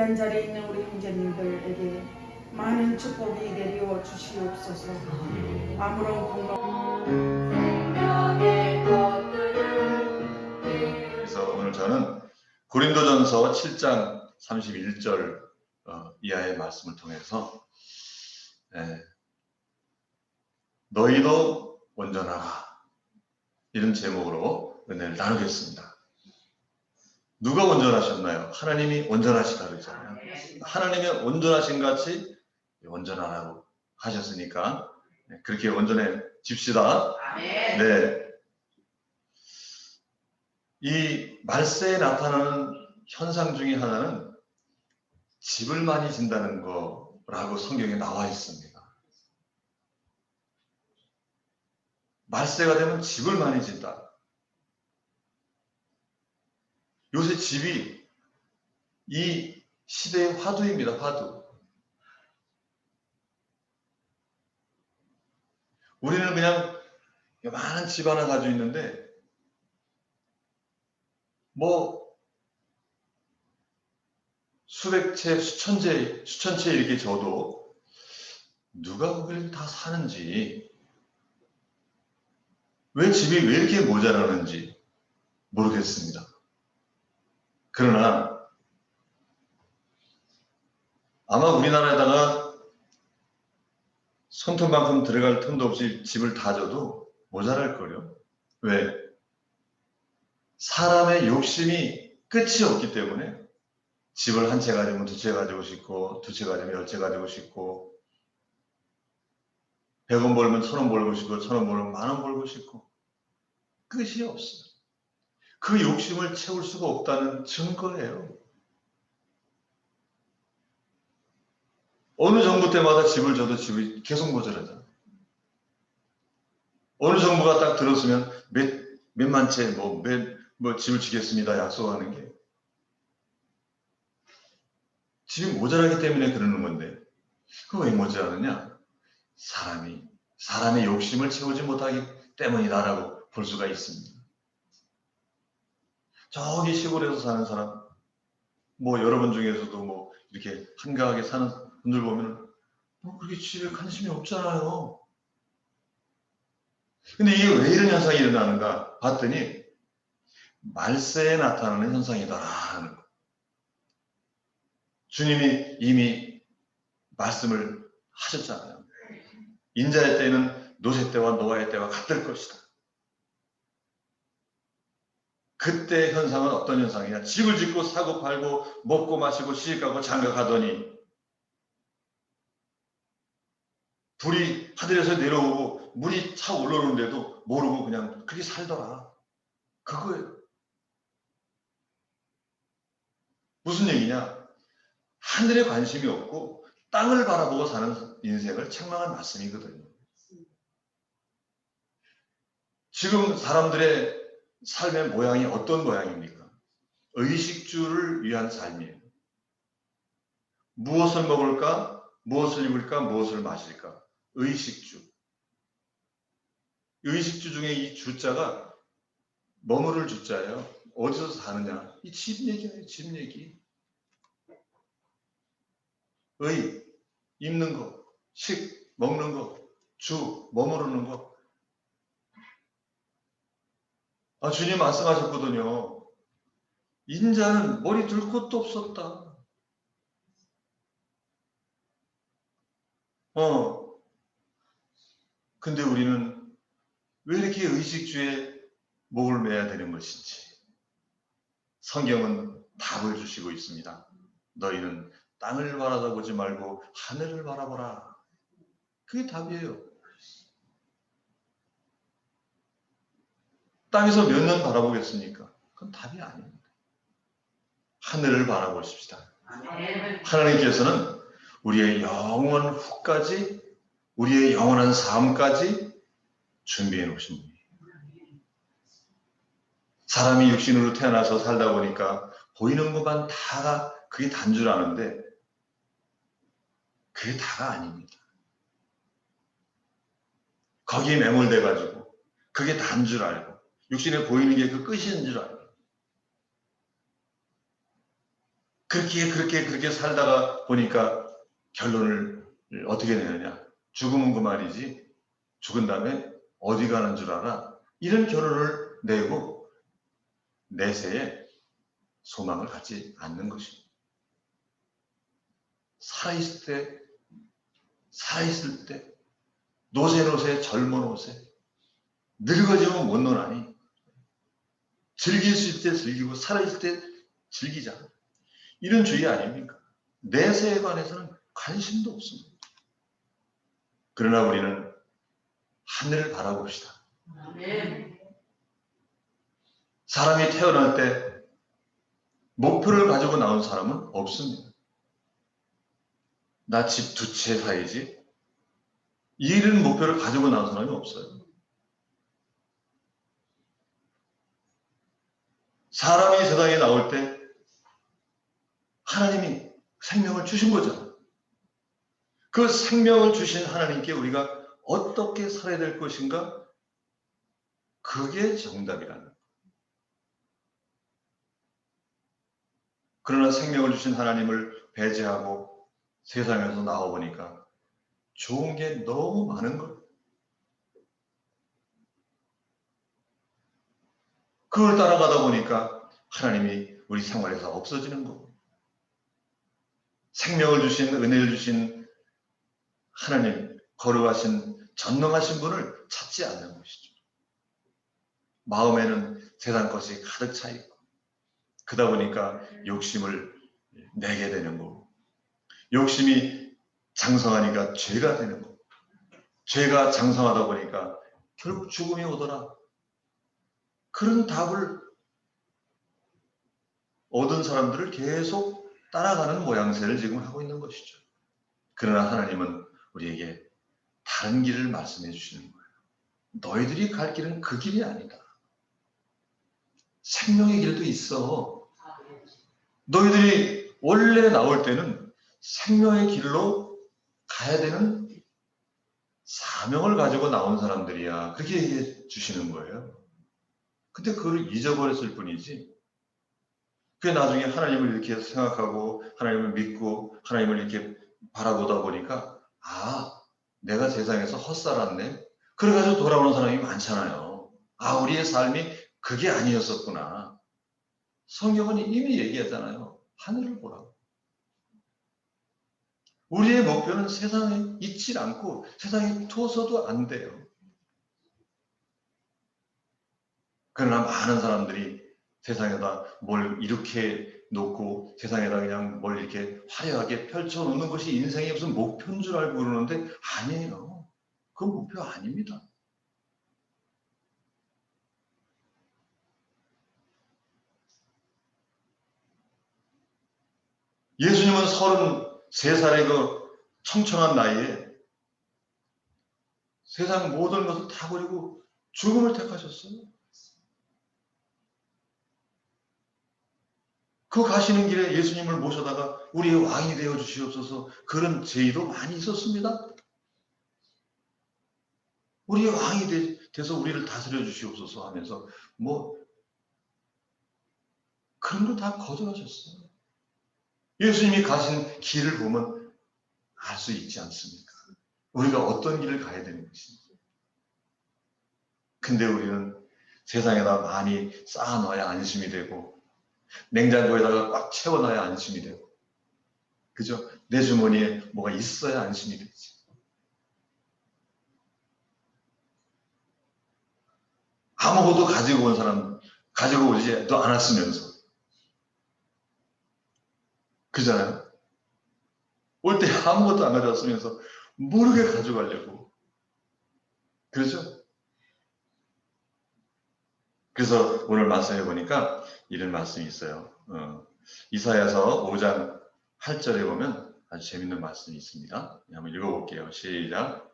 귀한 자리에 있는 우리 형제님들에게 많은 축복이 내려 주시옵소서. 아무런 공로 그래서 오늘 저는 고린도전서 7장 31절 이하의 말씀을 통해서 너희도 온전하라, 이런 제목으로 은혜를 나누겠습니다. 누가 온전하셨나요? 하나님이 온전하시다 그러잖아요. 하나님이 온전하신 같이 온전하라고 하셨으니까 그렇게 온전해집시다. 네. 이 말세에 나타나는 현상 중에 하나는 집을 많이 진다는 거라고 성경에 나와 있습니다. 말세가 되면 집을 많이 진다. 요새 집이 이 시대의 화두입니다. 화두. 우리는 그냥 많은 집 하나 가지고 있는데 뭐 수백 채, 수천 채 이렇게 져도 누가 거기를 다 사는지, 왜 집이 왜 이렇게 모자라는지 모르겠습니다. 그러나 아마 우리나라에다가 손톱만큼 들어갈 틈도 없이 집을 다 져도 모자랄 거요. 왜? 사람의 욕심이 끝이 없기 때문에 집을 한 채 가지면 두 채 가지고 싶고, 두 채 가지면 10채 가지고 싶고, 100원 벌면 1000원 벌고 싶고, 1000원 벌면 10,000원 벌고 싶고, 끝이 없어요. 그 욕심을 채울 수가 없다는 증거예요. 어느 정부 때마다 집을 져도 집이 계속 모자라잖아요. 어느 정부가 딱 들었으면 몇만 채, 집을 지겠습니다 약속하는 게, 집이 모자라기 때문에 그러는 건데, 그거 왜 모자라느냐? 사람의 욕심을 채우지 못하기 때문이다라고 볼 수가 있습니다. 저기 시골에서 사는 사람, 여러분 중에서도 이렇게 한가하게 사는 분들 보면 그렇게 집에 관심이 없잖아요. 근데 이게 왜 이런 현상이 일어나는가 봤더니 말세에 나타나는 현상이다라는 거. 주님이 이미 말씀을 하셨잖아요. 인자의 때는 노새 때와 노아의 때와 같을 것이다. 그때 현상은 어떤 현상이냐? 집을 짓고 사고 팔고 먹고 마시고 시집가고 장가가더니 불이 하늘에서 내려오고 물이 차 올라오는데도 모르고 그냥 그렇게 살더라. 그거예요. 무슨 얘기냐? 하늘에 관심이 없고 땅을 바라보고 사는 인생을 책망한 말씀이거든요. 지금 사람들의 삶의 모양이 어떤 모양입니까? 의식주를 위한 삶이에요. 무엇을 먹을까? 무엇을 입을까? 무엇을 마실까? 의식주. 의식주 중에 이 주자가 머무를 주자예요. 어디서 사느냐? 이 집 얘기예요. 집 얘기. 의, 입는 거, 식, 먹는 거, 주, 머무르는 거. 주님 말씀하셨거든요. 인자는 머리 둘 곳도 없었다. 근데 우리는 왜 이렇게 의식주에 목을 매야 되는 것인지 성경은 답을 주시고 있습니다. 너희는 땅을 바라보지 말고 하늘을 바라보라. 그게 답이에요. 땅에서 몇 년 바라보겠습니까? 그건 답이 아닙니다. 하늘을 바라보십시다. 하나님께서는 우리의 영원 후까지, 우리의 영원한 삶까지 준비해 놓으신 분이에요. 사람이 육신으로 태어나서 살다 보니까 보이는 것만 다가 그게 단 줄 아는데 그게 다가 아닙니다. 거기에 매몰돼가지고 그게 단 줄 알고 육신에 보이는 게 그 끝인 줄 알고 그렇게 살다가 보니까 결론을 어떻게 내느냐. 죽으면 그 말이지. 죽은 다음에 어디 가는 줄 알아. 이런 결론을 내고 내세에 소망을 갖지 않는 것입니다. 살아있을 때, 노세 젊은 옷에, 늙어지면 못 노나니, 즐길 수 있을 때 즐기고, 살아있을 때 즐기자. 이런 주의 아닙니까? 내세에 관해서는 관심도 없습니다. 그러나 우리는 하늘을 바라봅시다. 사람이 태어날 때 목표를 가지고 나온 사람은 없습니다. 나 집 2채 사야지. 이런 목표를 가지고 나온 사람이 없어요. 사람이 세상에 나올 때 하나님이 생명을 주신 거잖아요. 그 생명을 주신 하나님께 우리가 어떻게 살아야 될 것인가? 그게 정답이라는 거예요. 그러나 생명을 주신 하나님을 배제하고 세상에서 나와보니까 좋은 게 너무 많은 거예요. 그걸 따라가다 보니까 하나님이 우리 생활에서 없어지는 거고, 생명을 주신, 은혜를 주신 하나님, 거룩하신, 전능하신 분을 찾지 않는 것이죠. 마음에는 세상 것이 가득 차 있고, 그러다 보니까 욕심을 내게 되는 거고, 욕심이 장성하니까 죄가 되는 거고, 죄가 장성하다 보니까 결국 죽음이 오더라. 그런 답을 얻은 사람들을 계속 따라가는 모양새를 지금 하고 있는 것이죠. 그러나 하나님은 우리에게 다른 길을 말씀해 주시는 거예요. 너희들이 갈 길은 그 길이 아니다. 생명의 길도 있어. 너희들이 원래 나올 때는 생명의 길로 가야 되는 사명을 가지고 나온 사람들이야. 그렇게 얘기해 주시는 거예요. 근데 그걸 잊어버렸을 뿐이지. 그게 나중에 하나님을 이렇게 생각하고 하나님을 믿고 하나님을 이렇게 바라보다 보니까 내가 세상에서 헛살았네. 그래가지고 돌아오는 사람이 많잖아요. 우리의 삶이 그게 아니었었구나. 성경은 이미 얘기했잖아요. 하늘을 보라고. 우리의 목표는 세상에 있지 않고 세상에 투어서도 안 돼요. 그러나 많은 사람들이 세상에다 뭘 이렇게 놓고 세상에다 그냥 뭘 이렇게 화려하게 펼쳐놓는 것이 인생의 무슨 목표인 줄 알고 그러는데 아니에요. 그건 목표 아닙니다. 예수님은 33살의 그 청청한 나이에 세상 모든 것을 다 버리고 죽음을 택하셨어요. 그 가시는 길에 예수님을 모셔다가 우리의 왕이 되어 주시옵소서. 그런 제의도 많이 있었습니다. 우리의 왕이 돼서 우리를 다스려 주시옵소서 하면서 그런 거 다 거절하셨어요. 예수님이 가신 길을 보면 알 수 있지 않습니까? 우리가 어떤 길을 가야 되는 것인지. 근데 우리는 세상에다 많이 쌓아놔야 안심이 되고 냉장고에다가 꽉 채워놔야 안심이 되고, 그죠? 내 주머니에 뭐가 있어야 안심이 되지. 아무것도 가지고 오지도 않았으면서, 그잖아요? 올 때 아무것도 안 가져왔으면서 모르게 가져가려고. 그렇죠? 그래서 오늘 말씀해 보니까 이런 말씀이 있어요. 이사야서 5장 8절에 보면 아주 재밌는 말씀이 있습니다. 한번 읽어볼게요. 시작.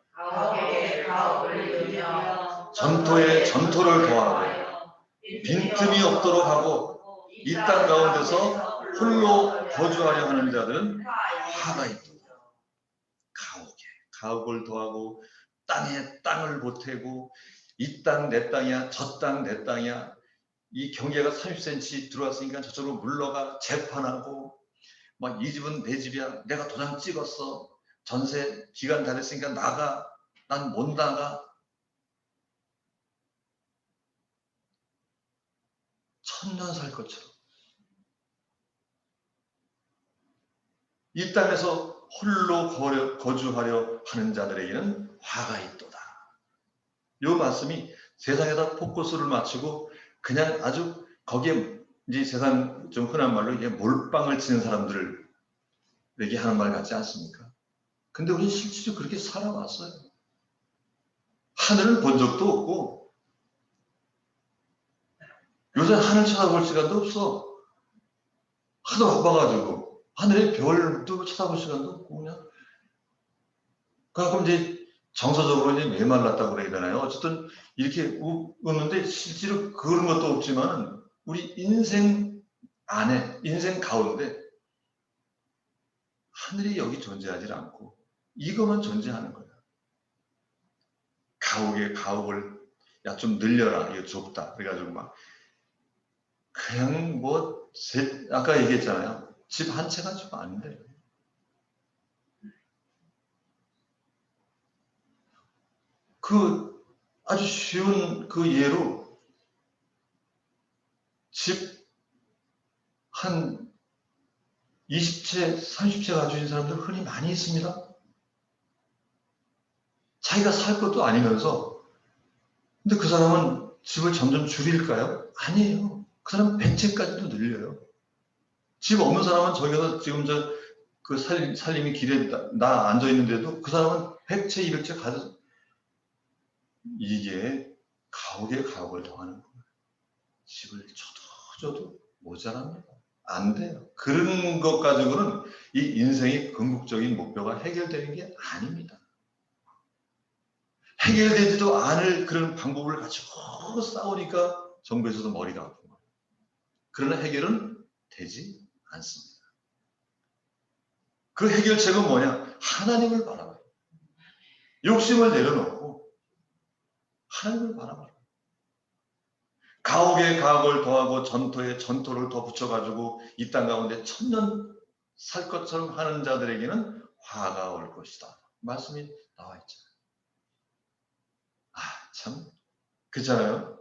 전토에 전토를 더하고 빈틈이 없도록 하고 이 땅 가운데서 홀로 거주하려 하는 자들은 화가 있도다. 가옥을 더하고 땅에 땅을 보태고 이 땅 내 땅이야, 저 땅 내 땅이야. 이 경계가 30cm 들어왔으니까 저쪽으로 물러가 재판하고 막 이 집은 내 집이야. 내가 도장 찍었어. 전세 기간 다 됐으니까 나가. 난 못 나가. 천년 살 것처럼. 이 땅에서 홀로 거주하려 하는 자들에게는 화가 있도다. 이 말씀이 세상에다 포커스를 맞추고 그냥 아주 거기에 이제 세상 좀 흔한 말로 이게 몰빵을 치는 사람들에게 하는 말 같지 않습니까? 근데 우리는 실제로 그렇게 살아왔어요. 하늘을 본 적도 없고 요새 하늘 쳐다볼 시간도 없어. 하도 바빠가지고 하늘의 별도 쳐다볼 시간도 없고 그냥 가끔 이제 정서적으로 이제 메말랐다고 그래야 되나요? 어쨌든 이렇게 웃는데 실제로 그런 것도 없지만 우리 인생 안에 인생 가운데 하늘이 여기 존재하지 않고 이것만 존재하는 거야. 가옥을 야 좀 늘려라. 이거 좁다. 그래가지고 막 그냥 뭐 아까 얘기했잖아요. 집 한 채 가지고 안 돼. 그 아주 쉬운 그 예로 집 한 20채, 30채 가지고 있는 사람들 흔히 많이 있습니다. 자기가 살 것도 아니면서 근데 그 사람은 집을 점점 줄일까요? 아니에요. 그 사람은 100채까지도 늘려요. 집 없는 사람은 저기서 지금 그 살림이 길에 나 앉아 있는데도 그 사람은 100채, 200채 가져. 이게 가옥을 더하는 거예요. 집을 줘도 모자랍니다. 안 돼요. 그런 것 가지고는 이 인생의 궁극적인 목표가 해결되는 게 아닙니다. 해결되지도 않을 그런 방법을 가지고 싸우니까 정부에서도 머리가 아픈 거예요. 그러나 해결은 되지 않습니다. 그 해결책은 뭐냐? 하나님을 바라봐요. 욕심을 내려놓고 하나님을 바라봐요. 가옥에 가옥을 더하고 전토에 전토를 더 붙여가지고 이 땅 가운데 천년 살 것처럼 하는 자들에게는 화가 올 것이다. 말씀이 나와 있잖아요. 아, 참, 그렇잖아요.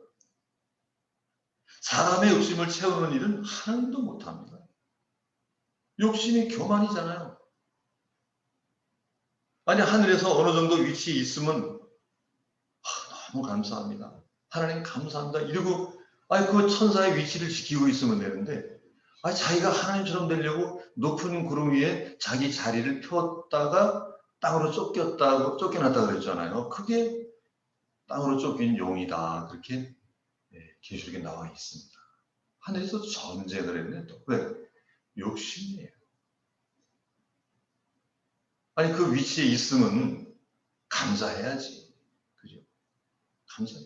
사람의 욕심을 채우는 일은 하나님도 못합니다. 욕심이 교만이잖아요. 아니, 하늘에서 어느 정도 위치에 있으면 너무 감사합니다. 하나님 감사합니다. 이러고 그 천사의 위치를 지키고 있으면 되는데 자기가 하나님처럼 되려고 높은 구름 위에 자기 자리를 폈다가 땅으로 쫓겨났다 그랬잖아요. 그게 땅으로 쫓긴 용이다. 그렇게 계시록에 나와 있습니다. 하늘에서 전쟁을 했는데 왜? 욕심이에요. 아니 그 위치에 있으면 감사해야지. 그죠? 감사해.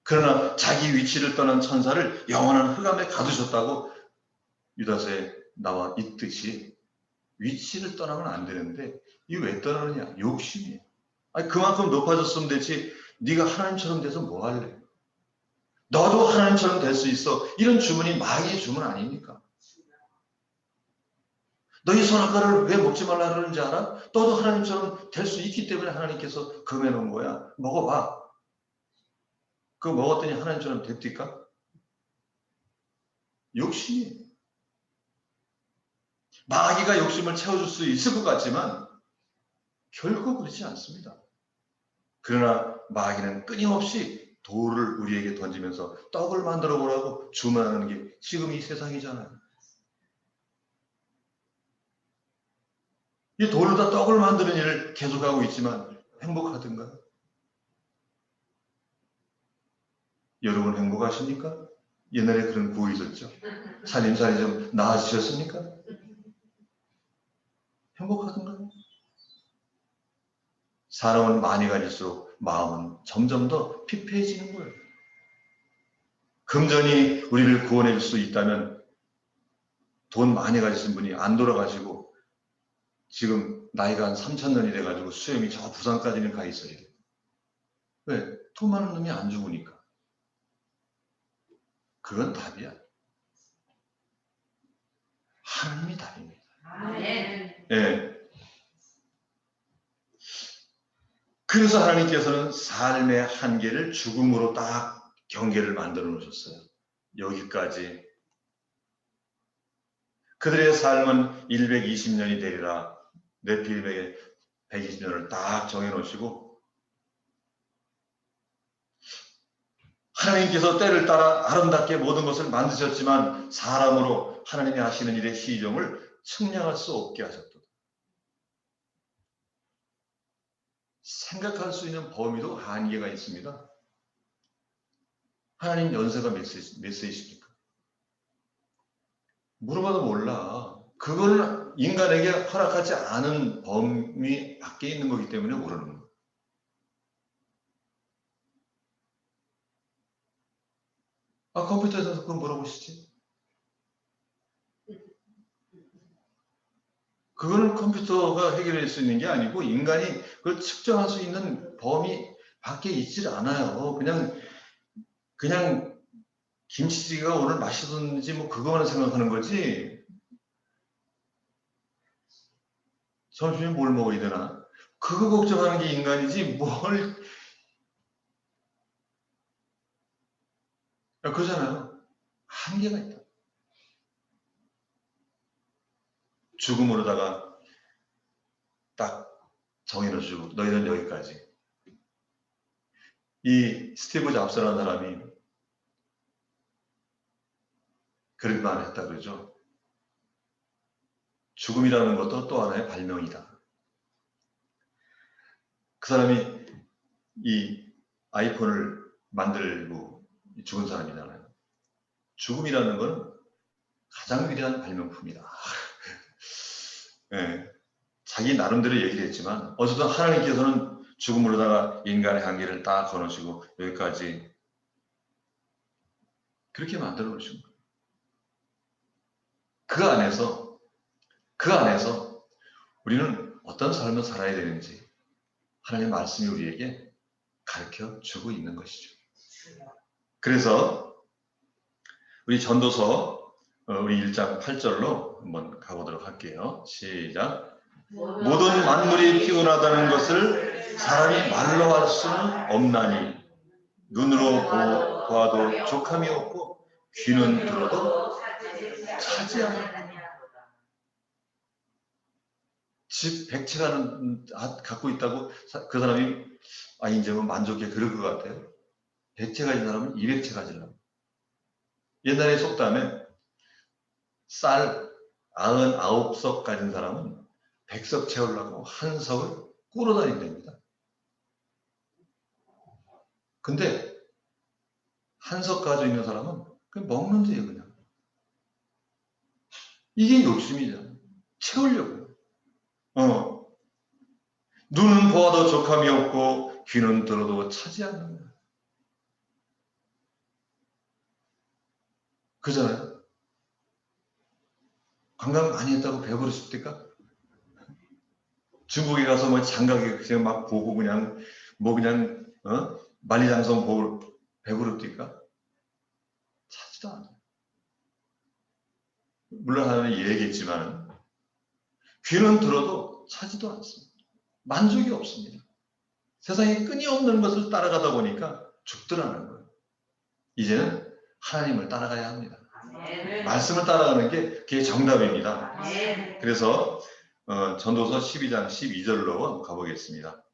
그러나 자기 위치를 떠난 천사를 영원한 흑암에 가두셨다고 유다서에 나와 있듯이 위치를 떠나면 안 되는데 이 왜 떠나느냐? 욕심이에요. 아니 그만큼 높아졌으면 되지 네가 하나님처럼 돼서 뭐 할래? 너도 하나님처럼 될 수 있어. 이런 주문이 마귀의 주문 아닙니까? 너희 선악과를 왜 먹지 말라 그러는지 알아? 너도 하나님처럼 될 수 있기 때문에 하나님께서 금해놓은 거야. 먹어봐. 그거 먹었더니 하나님처럼 됩니까? 욕심이에요. 마귀가 욕심을 채워줄 수 있을 것 같지만 결코 그렇지 않습니다. 그러나 마귀는 끊임없이 돌을 우리에게 던지면서 떡을 만들어 보라고 주문하는 게 지금 이 세상이잖아요. 이 돌로다 떡을 만드는 일을 계속하고 있지만 행복하든가요? 여러분 행복하십니까? 옛날에 그런 구호 있었죠. 살림살이 좀 나아지셨습니까? 행복하든가요? 사람은 많이 가질수록 마음은 점점 더 피폐해지는 거예요. 금전이 우리를 구원해 줄 수 있다면 돈 많이 가지신 분이 안 돌아가시고 지금 나이가 한 3,000년이 돼가지고 수염이 저 부산까지는 가 있어야 돼요. 왜? 돈 많은 놈이 안 죽으니까. 그건 답이야. 하나님이 답입니다. 아멘. 예. 그래서 하나님께서는 삶의 한계를 죽음으로 딱 경계를 만들어 놓으셨어요. 여기까지. 그들의 삶은 120년이 되리라. 네피림에게 120년을 딱 정해놓으시고 하나님께서 때를 따라 아름답게 모든 것을 만드셨지만 사람으로 하나님이 하시는 일의 시종을 측량할 수 없게 하셨다. 생각할 수 있는 범위도 한계가 있습니다. 하나님 연세가 몇 세이십니까? 물어봐도 몰라. 그건 인간에게 허락하지 않은 범위 밖에 있는 거기 때문에 모르는 거예요. 컴퓨터에서 그걸 물어보시지. 그거는 컴퓨터가 해결할 수 있는 게 아니고 인간이 그걸 측정할 수 있는 범위 밖에 있질 않아요. 그냥 김치찌개가 오늘 맛있었는지 뭐 그거만 생각하는 거지. 점심에 뭘 먹어야 되나? 그거 걱정하는 게 인간이지 뭘. 그러잖아요. 한계가 있다. 죽음으로다가 딱 정해놓으시고 너희는 여기까지. 이 스티브 잡스라는 사람이 그런 말을 했다 그러죠. 죽음이라는 것도 또 하나의 발명이다. 그 사람이 이 아이폰을 만들고 죽은 사람이잖아요. 죽음이라는 건 가장 위대한 발명품이다. 네. 자기 나름대로 얘기를 했지만 어쨌든 하나님께서는 죽음으로다가 인간의 한계를 딱 거놓으시고 여기까지 그렇게 만들어 놓으신 거예요. 그 안에서 우리는 어떤 삶을 살아야 되는지 하나님의 말씀이 우리에게 가르쳐 주고 있는 것이죠. 그래서 우리 전도서 우리 1장 8절로 한번 가보도록 할게요. 시작. 모든 만물이 피곤하다는 것을 사람이 말로 할 수는 없나니 눈으로 보아도 족함이 없고 귀는 들어도 차지하느니라. 집 100채가 갖고 있다고 그 사람이 이제 뭐 만족해 그럴 것 같아요. 100채 가진 사람은 200채 가지려고. 옛날에 속담에 쌀 99석 가진 사람은 100석 채우려고 한 석을 꾸러 다닌답니다. 근데 한 석 가지고 있는 사람은 그냥 먹는 데요 그냥. 이게 욕심이잖아. 채우려고. 눈은 보아도 족함이 없고 귀는 들어도 차지 않는 거야. 그잖아요. 관광 많이 했다고 배부르십니까? 중국에 가서 뭐 장가게 그냥 막 보고 그냥 만리장성 보고 배부릅니까? 차지도 않아요. 물론 하나는 얘기했지만 귀는 들어도 차지도 않습니다. 만족이 없습니다. 세상에 끊임없는 것을 따라가다 보니까 죽더라는 거예요. 이제는 하나님을 따라가야 합니다. 말씀을 따라가는 게 그게 정답입니다. 그래서 전도서 12장 12절로 가보겠습니다.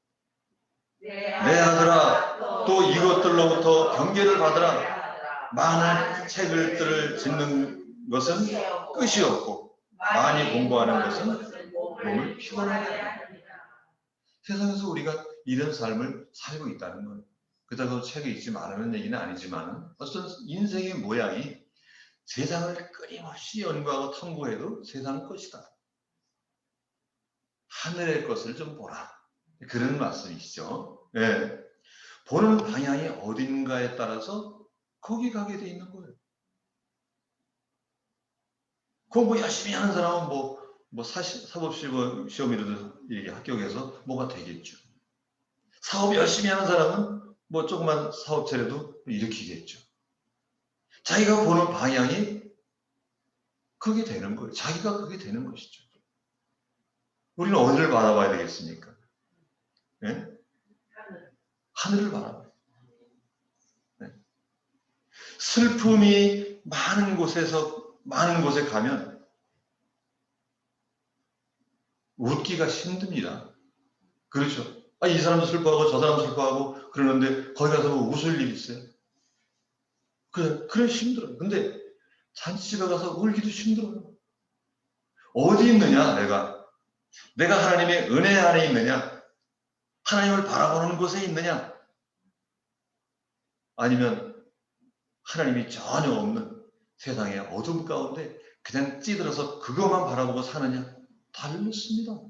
내 아들아 또 이것들로부터 경계를 받으라. 많은 책을 짓는 것은 끝이 없고 많이 공부하는 것은 몸을 피곤하게 합니다. 세상에서 우리가 이런 삶을 살고 있다는 건 그렇다고 책에 읽지 말라는 얘기는 아니지만 어떤 인생의 모양이 세상을 끊임없이 연구하고 탐구해도 세상은 것이다. 하늘의 것을 좀 보라. 그런 말씀이시죠. 네. 보는 방향이 어딘가에 따라서 거기 가게 돼 있는 거예요. 공부 열심히 하는 사람은 사법시험이라도 이렇게 합격해서 뭐가 되겠죠. 사업 열심히 하는 사람은 조그만 사업체라도 일으키겠죠. 자기가 보는 방향이 그게 되는 거예요. 자기가 그게 되는 것이죠. 우리는 어디를 바라봐야 되겠습니까? 예? 하늘을 바라봐야 돼요. 네. 슬픔이 많은 곳에 가면 웃기가 힘듭니다. 그렇죠? 이 사람도 슬퍼하고 저 사람도 슬퍼하고 그러는데 거기 가서 뭐 웃을 일 있어요? 그래 힘들어요. 근데 잔치집에 가서 울기도 힘들어요. 어디 있느냐 내가 하나님의 은혜 안에 있느냐, 하나님을 바라보는 곳에 있느냐, 아니면 하나님이 전혀 없는 세상의 어둠 가운데 그냥 찌들어서 그것만 바라보고 사느냐, 다르습니다.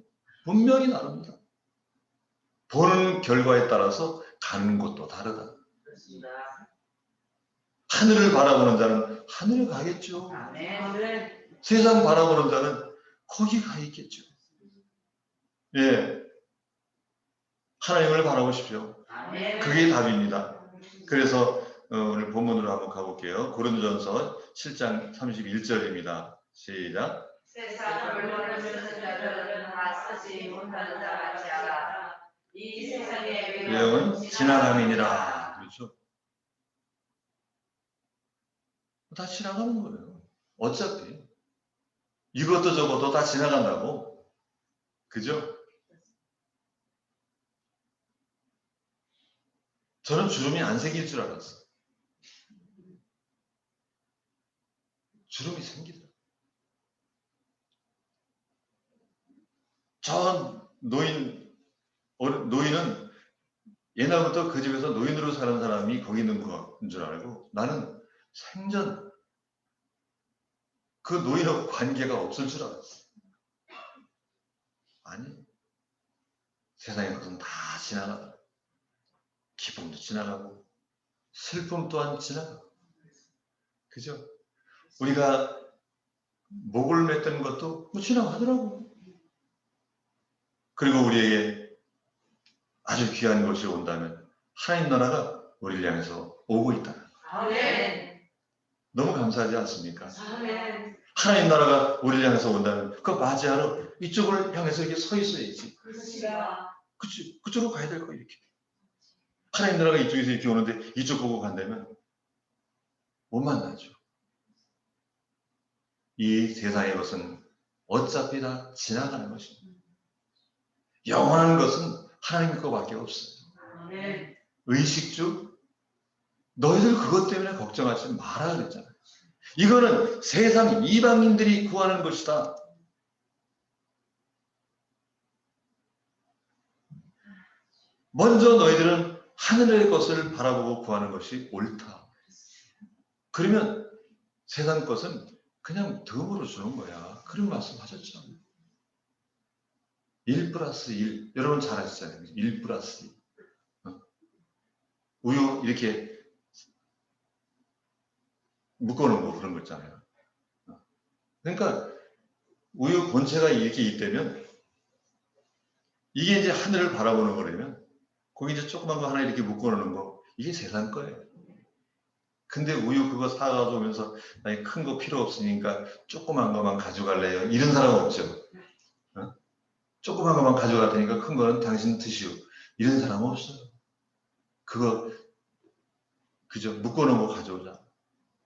분명히 다릅니다. 보는 결과에 따라서 가는 곳도 다르다. 그렇습니다. 하늘을 바라보는 자는 하늘에 가겠죠. 아멘. 세상 바라보는 자는 거기 가 있겠죠. 예, 하나님을 바라보십시오. 아멘. 그게 답입니다. 그래서 오늘 본문으로 한번 가볼게요. 고린도전서 7장 31절입니다. 시작. 세상을 원하는 자들은 다 쓰지 못하는 자 같이 하라. 이 세상의 외형은 지나감이니라. 그렇죠? 다 지나가는 거예요. 어차피 이것도 저것도 다 지나간다고. 그죠? 저는 주름이 안 생길 줄 알았어요. 주름이 생기더라고요. 저 노인은 옛날부터 그 집에서 노인으로 사는 사람이 거기 있는 거인 줄 알고 나는 생전 그 노인하고 관계가 없을 줄 알았어요. 아니, 세상의 것은 다 지나가다. 기쁨도 지나가고 슬픔 또한 지나가고. 그죠? 우리가 목을 맸던 것도 뭐 지나가더라고. 그리고 우리에게 아주 귀한 것이 온다면 하나님 나라가 우리를 향해서 오고 있다. 아멘. 너무 감사하지 않습니까? 아멘. 하나님 나라가 우리를 향해서 온다면 그거 맞이하러 이쪽을 향해서 이렇게 서 있어야지. 그렇습니다. 그쪽으로 가야 될 거 이렇게. 하나님 나라가 이쪽에서 이렇게 오는데 이쪽 보고 간다면 못 만나죠. 이 세상의 것은 어차피 다 지나가는 것입니다. 영원한 것은 하나님 거밖에 없어요. 아멘. 의식주, 너희들 그것 때문에 걱정하지 마라 그랬잖아요. 이거는 세상 이방인들이 구하는 것이다. 먼저 너희들은 하늘의 것을 바라보고 구하는 것이 옳다. 그러면 세상 것은 그냥 덤으로 주는 거야. 그런 말씀 하셨죠. 1 플러스 1. 여러분 잘 아시잖아요. 1 플러스 1. 우유 이렇게 묶어놓은 거 그런 거 있잖아요. 그러니까 우유 본체가 이렇게 있다면 이게 이제 하늘을 바라보는 거라면 거기 이제 조그만 거 하나 이렇게 묶어놓는 거 이게 세상 거예요. 근데 우유 그거 사가지고 오면서 아니 큰 거 필요 없으니까 조그만 거만 가져갈래요. 이런 사람 없죠. 조그만 거만 가져갈 테니까 큰 거는 당신 드시오. 이런 사람 없어요. 그거 그죠? 묶어놓은 거 가져오자.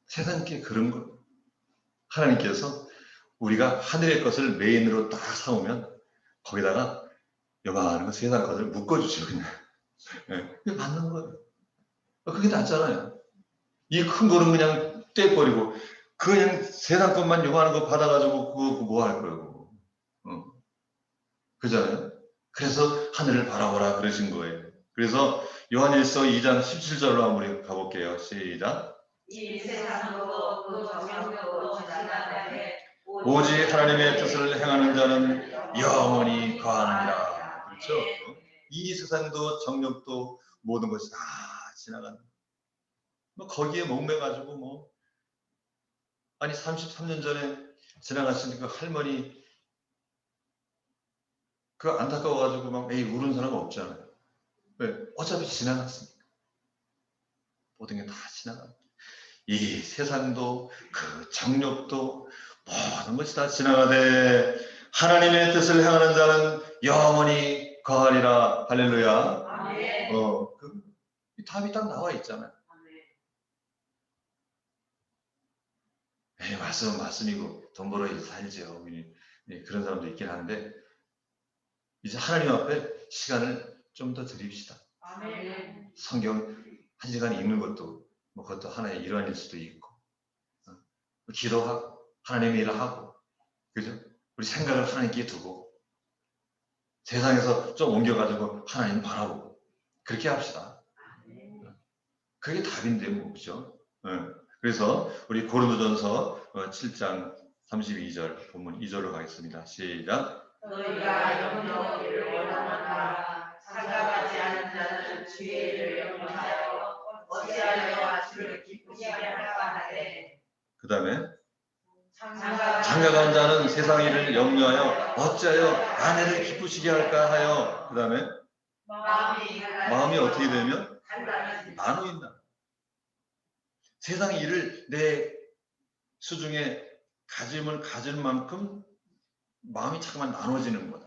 세상께 그런 거. 하나님께서 우리가 하늘의 것을 메인으로 딱 사오면 거기다가 요만한 거 세상 것을 묶어주죠. 그냥. 네, 그게 맞는 거예요. 그게 낫잖아요. 이 큰 거는 그냥 떼버리고 그냥 세상 것만 요만한 거 받아가지고 그거 뭐 할 거예요. 그잖아요. 그래서 하늘을 바라보라 그러신 거예요. 그래서 요한일서 2장 17절로 한번 가볼게요. 시작. 이 세상도 그 정욕도 지나가되 오직 하나님의 뜻을 행하는 자는 영원히 거하느니라. 그렇죠? 이 세상도 정욕도 모든 것이 다 지나간다. 뭐 거기에 목매가지고 뭐 아니 33년 전에 지나가신 그 할머니 그 안타까워가지고 막 에이 우는 사람 없잖아요. 왜? 어차피 지나갔으니까. 모든 게 다 지나간다. 이 세상도 그 정욕도 모든 것이 다 지나가되 하나님의 뜻을 행하는 자는 영원히 거하리라. 할렐루야. 아멘. 이 답이 딱 나와 있잖아요. 말씀은 말씀이고 돈 벌어야 살죠. 그런 사람도 있긴 한데 이제 하나님 앞에 시간을 좀 더 드립시다. 아멘. 성경 1시간 읽는 것도 그것도 하나의 일환일 수도 있고, 기도하고 하나님의 일을 하고, 그죠? 우리 생각을 하나님께 두고 세상에서 좀 옮겨가지고 하나님 바라보고 그렇게 합시다. 그게 답인데 뭐, 그죠? 그래서 우리 고린도전서 7장 32절 본문 2절로 가겠습니다. 시작. 너희가 영영을 원하노라. 상가하지 않은 자는 주의 일을 영원하여 어찌하여 주를 기쁘시게 할까 하되. 그 다음에 장가간 장가간 자는 세상 일을 염려하여 어찌하여 아내를 기쁘시게 할까 하여. 그 다음에 마음이 어떻게 되면 나눠 있나. 세상 일을 내 수중에 가짐을 가진 만큼 마음이 자꾸만 나눠지는 거다.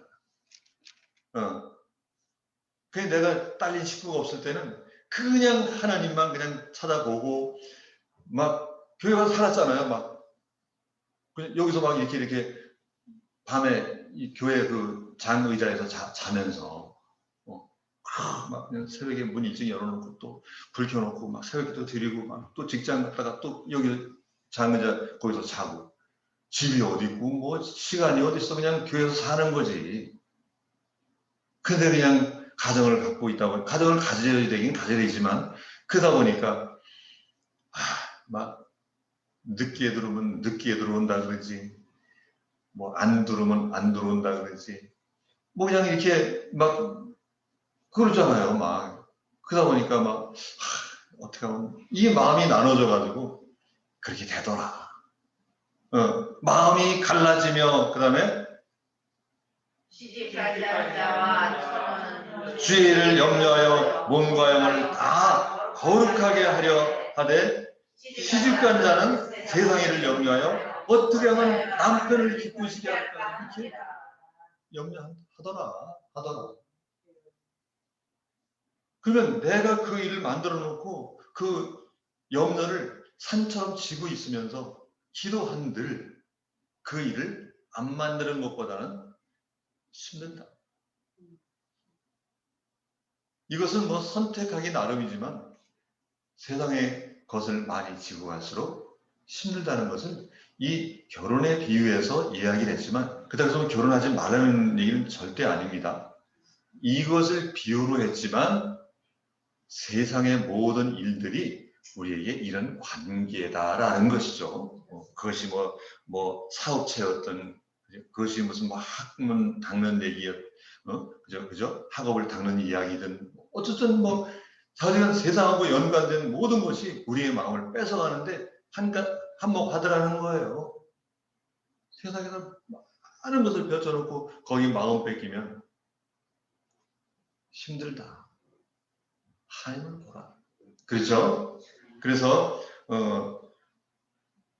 그냥 내가 딸린 식구가 없을 때는 그냥 하나님만 그냥 찾아보고 막 교회 가서 살았잖아요. 막 그냥 여기서 막 이렇게 밤에 이 교회 그 장의자에서 자면서 막 그냥 새벽에 문 일찍 열어놓고 또 불 켜놓고 막 새벽에 또 드리고 막 또 직장 갔다가 또 여기 장의자 거기서 자고 집이 어디 있고 뭐 시간이 어디 있어 그냥 교회에서 사는 거지. 근데 그냥 가정을 갖고 있다고 가정을 가져야 되긴 가져야 되지만 그러다 보니까 막 늦게 들어오면 늦게 들어온다 그러지. 뭐 안 들어오면 안 들어온다 그러지. 뭐 그냥 이렇게 막 그러잖아요. 막 그러다 보니까 막 어떻게 하면 이 마음이 나눠져 가지고 그렇게 되더라. 마음이 갈라지며 그 다음에 시집갈 자와 주의 일을 염려하여 몸과 영을 다 거룩하게 하려 하되 시집간 자는 세상 일을 염려하여 어떻게 하면 남편을 기쁘시게 할까 이렇게 염려하더라. 그러면 내가 그 일을 만들어 놓고 그 염려를 산처럼 지고 있으면서 기도한들 그 일을 안 만드는 것보다는 힘든다. 이것은 뭐 선택하기 나름이지만 세상의 것을 많이 지고 갈수록 힘들다는 것은 이 결혼에 비유해서 이야기를 했지만 그다음에 결혼하지 말라는 얘기는 절대 아닙니다. 이것을 비유로 했지만 세상의 모든 일들이 우리에게 이런 관계다라는 것이죠. 그것이 뭐 사업체였던 그것이 무슨 뭐 학문 닦는 얘기였, 그죠? 학업을 닦는 이야기든 어쨌든 뭐 사실은 세상하고 연관된 모든 것이 우리의 마음을 뺏어가는데 한몫하더라는 거예요. 세상에서 많은 것을 펼쳐놓고 거기 마음 뺏기면 힘들다. 하나님을 보라. 그렇죠? 그래서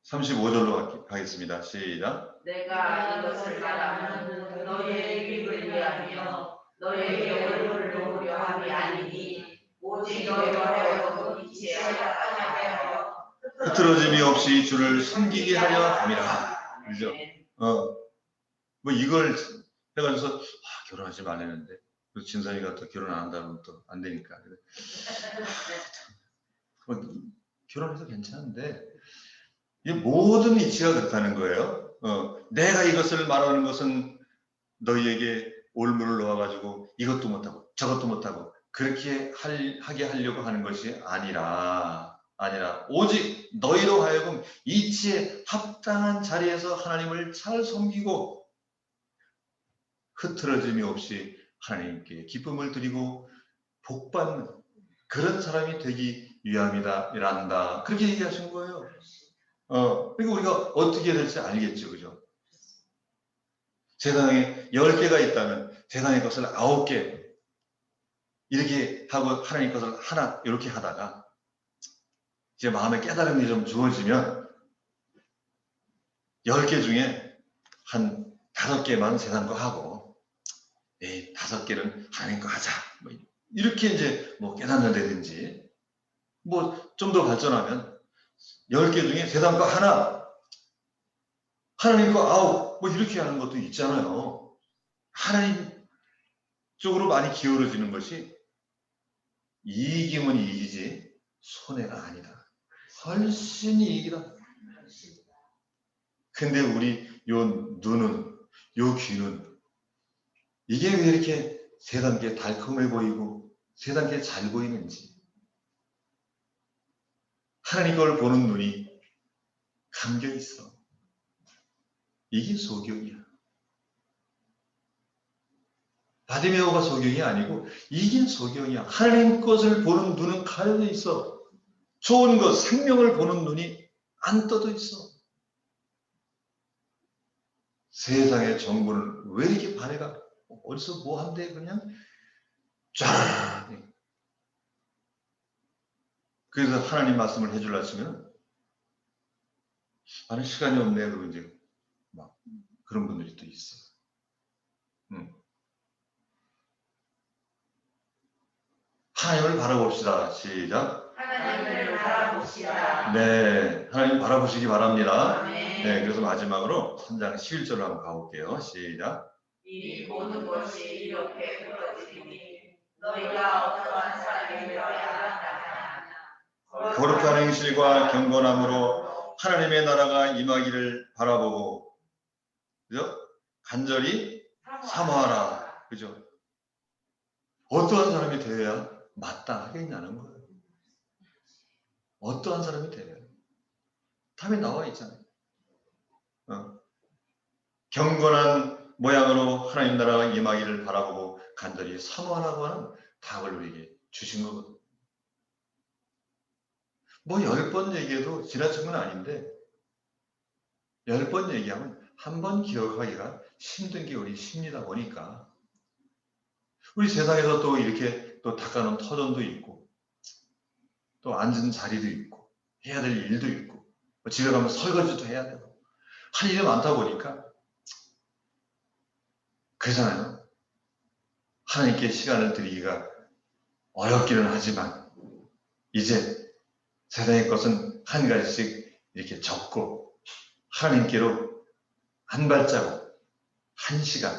35절로 가겠습니다. 시작. 내가 이것을 말하면 너희의 입을 위하며 너희에게 얼굴을 놓으려 함이 아니니 오직 너희로 하여금 빛이 하게 하여 흐트러짐이 없이 주를 숨기게 하려 함이라. 그죠? 뭐 이걸 해가지고서 결혼하지 말랬는데 진선이가 또 결혼 안 한다면 또 안 되니까. 결혼해서 괜찮은데 이 모든 이치가 그렇다는 거예요. 내가 이것을 말하는 것은 너희에게 올무를 놓아가지고 이것도 못하고 저것도 못하고 그렇게 하게 하려고 하는 것이 아니라 오직 너희로 하여금 이치에 합당한 자리에서 하나님을 잘 섬기고 흐트러짐이 없이 하나님께 기쁨을 드리고 복받는 그런 사람이 되기 위함이다. 그렇게 얘기하신 거예요. 그러니까 우리가 어떻게 해야 될지 알겠죠. 그죠? 세상에 10개가 있다면 세상의 것을 9개 이렇게 하고 하나님 것을 하나 이렇게 하다가 이제 마음에 깨달음이 좀 주어지면 10개 중에 한 5개만 세상 거 하고 5개는 하나님 거 하자. 뭐 이렇게 이제 뭐 깨닫는다든지 뭐 좀 더 발전하면 10개 중에 세상 거 하나, 하나님 거 9, 뭐 이렇게 하는 것도 있잖아요. 하나님 쪽으로 많이 기울어지는 것이 이익이면 이익이지 손해가 아니다. 훨씬 이익이다. 근데 우리 요 눈은, 요 귀는 이게 왜 이렇게 세상께 달콤해 보이고 세상께 잘 보이는지, 하나님 걸 보는 눈이 감겨 있어. 이게 소경이야. 바디메오가 소경이 아니고 이게 소경이야. 하나님 것을 보는 눈은 가려져 있어. 좋은 것, 생명을 보는 눈이 안 떠져 있어. 세상의 정보는 왜 이렇게 반해가? 어디서 뭐 한대 그냥 쫙. 그래서 하나님 말씀을 해주려 하시면 나는 시간이 없네 그러고 이제 막 그런 분들이 또 있어. 하나님을 바라봅시다. 시작. 하나님을 바라봅시다. 네, 하나님 바라보시기 바랍니다. 아멘. 네, 그래서 마지막으로 3장 11절로 한번 가볼게요. 시작. 이 모든 것이 이렇게 부러지니 너희가 어떠한 사람이 되어야 한다면 거룩한 행실과 경건함으로 하나님의 나라가 임하기를 바라보고, 그죠? 간절히 사모하라. 그죠? 어떠한 사람이 되어야 마땅하겠냐는 거예요. 어떠한 사람이 되어야. 답이 나와 있잖아요. 경건한 모양으로 하나님 나라가 임하기를 바라보고 간절히 사모하라고 하는 답을 우리에게 주신 거거든요. 뭐 10번 얘기해도 지나친 건 아닌데 10번 얘기하면 한 번 기억하기가 힘든 게 우리 심리다 보니까 우리 세상에서 또 이렇게 또 닦아놓은 터전도 있고 또 앉은 자리도 있고 해야 될 일도 있고 집에 가면 설거지도 해야 되고 할 일이 많다 보니까 그렇잖아요. 하나님께 시간을 드리기가 어렵기는 하지만 이제 세상의 것은 한 가지씩 이렇게 적고 하나님께로 한 발자국, 한 시간,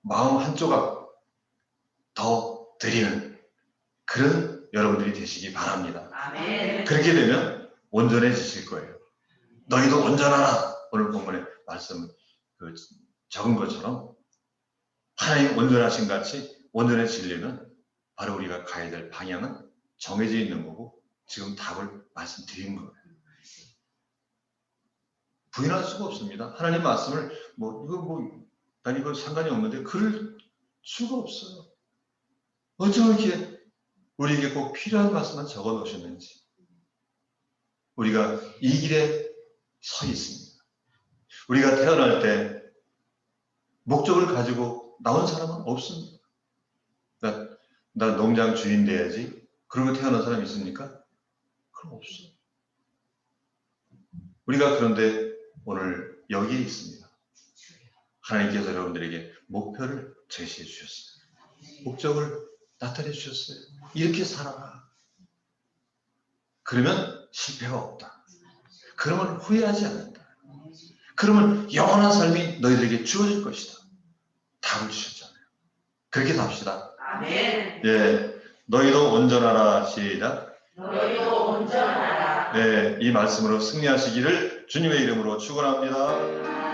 마음 한 조각 더 드리는 그런 여러분들이 되시기 바랍니다. 아멘. 그렇게 되면 온전해지실 거예요. 너희도 온전하라. 오늘 본문에 말씀 적은 것처럼 하나님 온전하신 같이 온전해지려면 바로 우리가 가야 될 방향은 정해져 있는 거고 지금 답을 말씀드린 거예요. 부인할 수가 없습니다. 하나님 말씀을 난 이거 상관이 없는데 그럴 수가 없어요. 어쩜 이렇게 우리에게 꼭 필요한 말씀만 적어 놓으셨는지. 우리가 이 길에 서 있습니다. 우리가 태어날 때 목적을 가지고 나온 사람은 없습니다. 나 농장 주인 돼야지. 그러고 태어난 사람이 있습니까? 그럼 없어요. 우리가 그런데 오늘 여기에 있습니다. 하나님께서 여러분들에게 목표를 제시해 주셨어요. 목적을 나타내 주셨어요. 이렇게 살아라. 그러면 실패가 없다. 그러면 후회하지 않는다. 그러면 영원한 삶이 너희들에게 주어질 것이다. 답을 주셨잖아요. 그렇게 삽시다. 아멘. 예, 너희도 온전하라. 시작. 너희도 온전하라. 네, 이 말씀으로 승리하시기를 주님의 이름으로 축원합니다.